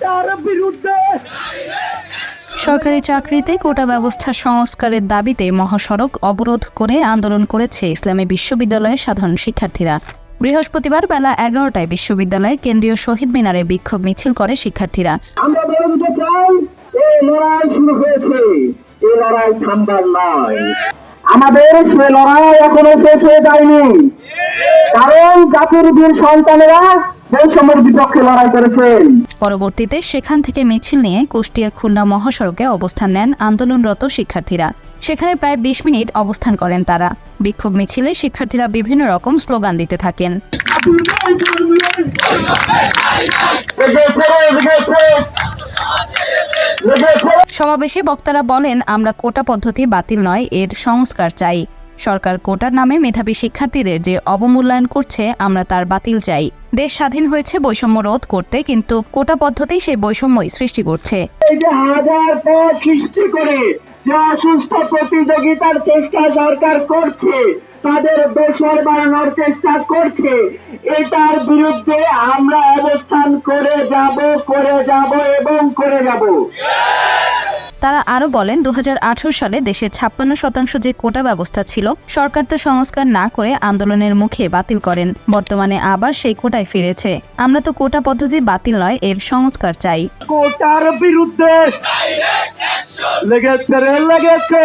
কোটার বিরুদ্ধে। সরকারি চাকরিতে কোটা ব্যবস্থা সংস্কারের দাবিতে মহাসড়ক অবরোধ করে আন্দোলন করেছে ইসলামী বিশ্ববিদ্যালয়ের সাধারণ শিক্ষার্থীরা। বৃহস্পতিবার বেলা 11টায় বিশ্ববিদ্যালয়ের কেন্দ্রীয় শহীদ মিনারে বিক্ষোভ মিছিল করে শিক্ষার্থীরা। আমরা বলে দিতে চাই, এই লড়াই শুরু হয়েছে, এই লড়াই থামবার নয়। আমাদের সে লড়াই এখনো শেষ হয়ে যায়নি, কারণ জাতির বীর সন্তানেরা বৈষম্যের বিপক্ষে লড়াই করেছেন। পরবর্তীতে সেখান থেকে মিছিল নিয়ে কুষ্টিয়া খুলনা মহাসড়কে অবস্থান নেন আন্দোলনরত শিক্ষার্থীরা। সেখানে প্রায় 20 মিনিট অবস্থান করেন তারা। বিক্ষোভ মিছিলে শিক্ষার্থীরা বিভিন্ন রকম স্লোগান দিতে থাকেন। সমাবেশে বক্তারা বলেন, আমরা কোটা পদ্ধতি বাতিল নয়, এর সংস্কার চাই। সরকার কোটার নামে মেধাবী শিক্ষার্থীদের যে অবমূল্যায়ন করছে, আমরা তার বাতিল চাই। দেশ স্বাধীন হয়েছে বৈষম্য রোধ করতে, কিন্তু কোটা পদ্ধতি সেই বৈষম্যই সৃষ্টি করছে। এই যে হাজার পদ সৃষ্টি করে যে অসুস্থ প্রতিযোগিতার চেষ্টা সরকার করছে, তাদের দোষর বানানোর চেষ্টা করছে, এটার বিরুদ্ধে আমরা অবস্থান করে যাব এবং করে যাব। তারা আরও বলেন, 2018 সালে দেশে 56% যে কোটা ব্যবস্থা ছিল, সরকার তো সংস্কার না করে আন্দোলনের মুখে বাতিল করেন। বর্তমানে আবার সেই কোটায় ফিরেছে। আমরা তো কোটা পদ্ধতি বাতিল নয়, এর সংস্কার চাই। কোটার বিরুদ্ধে লেগেছে।